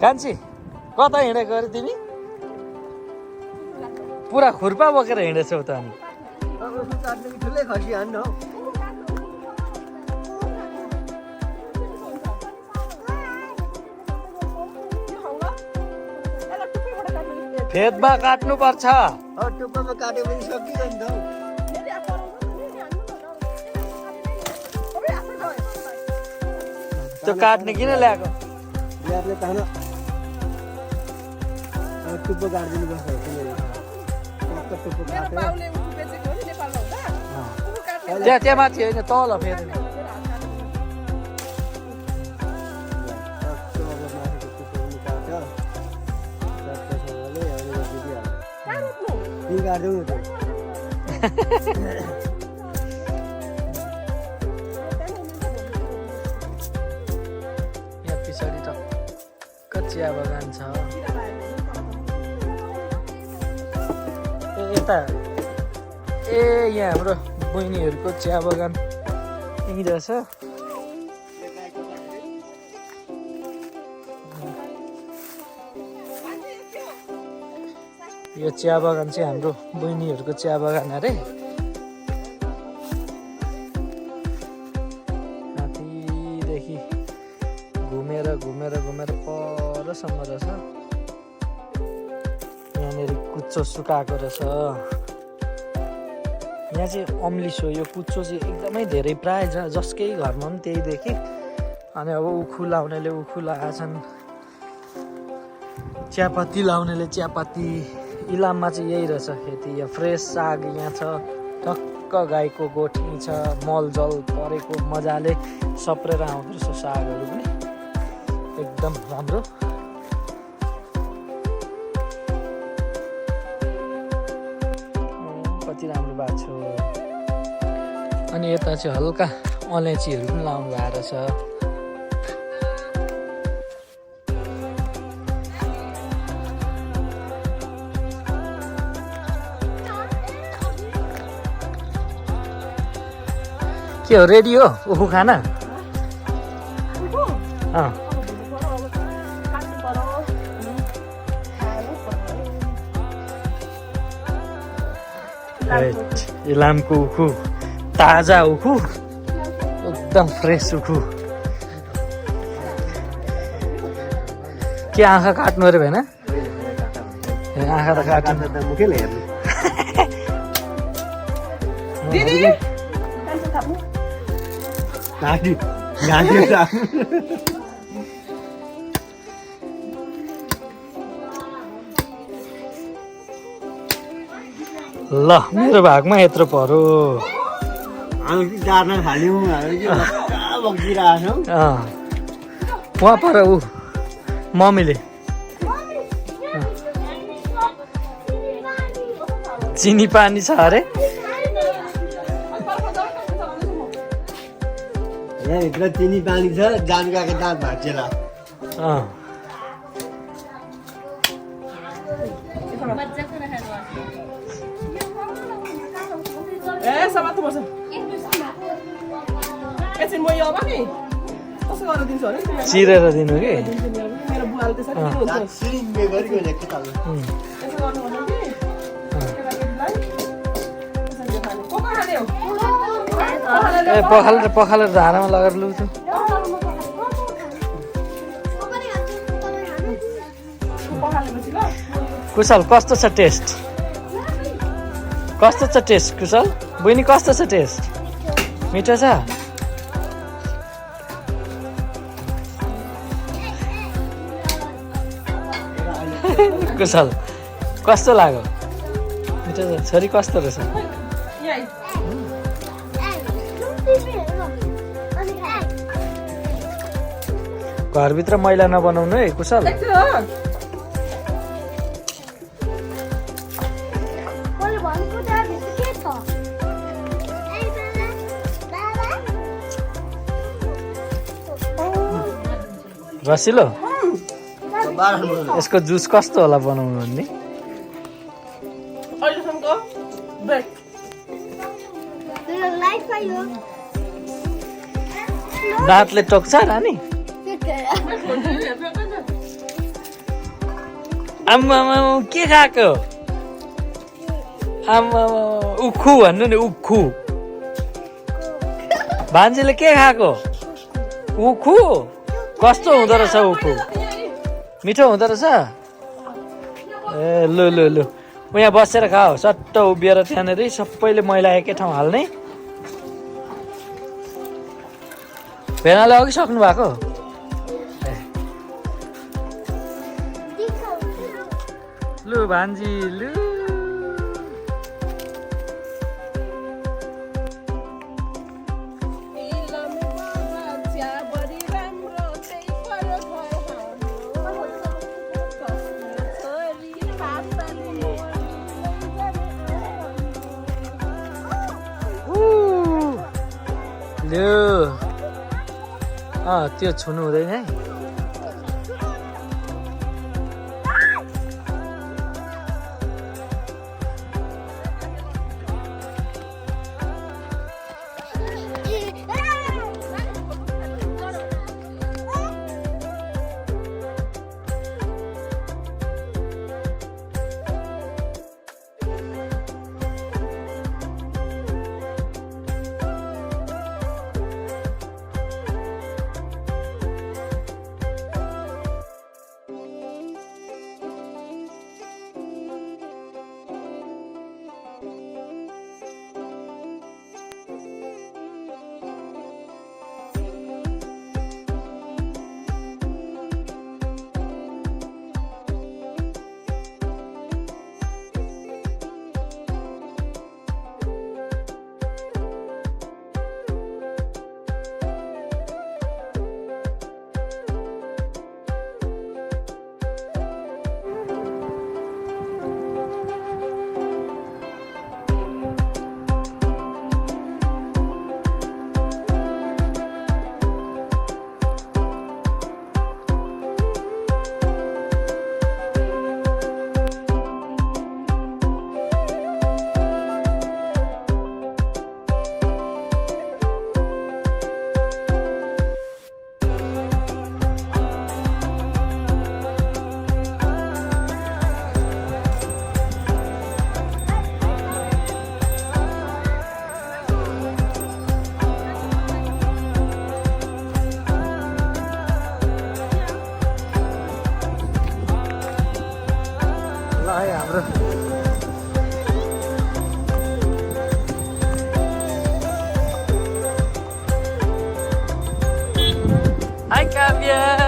कान्छी कता हिँडेको अरे तिमी पुरा खुर्पा बोकेर हिँडेछौ त अनि ठुलै खसी हान्नु हौ फेदमा काट्नु पर्छ टुप्पोमा काट्यो भने सकियो नि त त्यो काट्ने किन ल्याएको ल्याबले तान टुप्पो काट्दिनु पर्छ टुप्पो काट्यो त्यहाँ माथि होइन तल फेरि काट्यौ न यहाँ पछाडि टक्क चिया बगान छ यता यहाँ हाम्रो बहिनीहरूको चिया बगान यहीँ रहेछ यो चिया बगान चाहिँ हाम्रो बहिनीहरूको चिया बगान अरे माथिदेखि घुमेर घुमेर घुमेर परसम्म रहेछ यहाँनिर कुच्चो सुकाएको रहेछ यहाँ चाहिँ अम्लिसो यो कुच्चो चाहिँ एकदमै धेरै प्रायः जसकै घरमा पनि त्यही देखेँ अनि अब उखु लाउनेले उखु लगाएछन् चियापत्ती लाउनेले चियापत्ती इलाममा चाहिँ यही रहेछ खेती यहाँ फ्रेस साग यहाँ छ टक्क गाईको गोठी छ मलजल परेको मजाले सप्रेर आउँदो रहेछ सागहरू पनि एकदम राम्रो कति राम्रो भएको छ अनि यता चाहिँ हल्का अलैँचीहरू पनि लाउनु भएको रहेछ के हो रेडी हो उखु खाना इलामको उखु ताजा उखु एकदम फ्रेस उखु के आँखा काट्नु अरे भएन आँखा त काट्नु त मुखैले हेर्नु ल मेरो भागमा यत्रो पर्यो जान थाल्यौँ उहाँ पर ऊ मम्मीले चिनी पानी छ अरे यहाँभित्र चिनी पानी छ जान गएको दाँत भाँचेला चिरेर दिनु कि पखालेर धारामा लगेर लुछु कुशल कस्तो छ टेस्ट कुशल बहिनी कस्तो छ टेस्ट मिठो छ कुशल कस्तो लाग्यो मिठो छ छोरी कस्तो रहेछ घरभित्र मैला नबनाउनु है कुशल रसिलो यसको जुस कस्तो होला बनाउनु भन्ने दाँतले टोक्छ रानी आम्मा के खाएको आम्मा उखु भन्नु नि उखु भान्जीले के खाएको उखु कस्तो हुँदो रहेछ उखु मिठो हुँदो रहेछ ए लु लु लु यहाँ बसेर खाऊ सट्ट उभिएर त्यहाँनिर सबैले मैला एकै ठाउँ हाल्ने भेनाले अघि सक्नु भएको लु भान्जी लु लु त्यो छुनु हुँदैन है हाम्रो हाई काव्य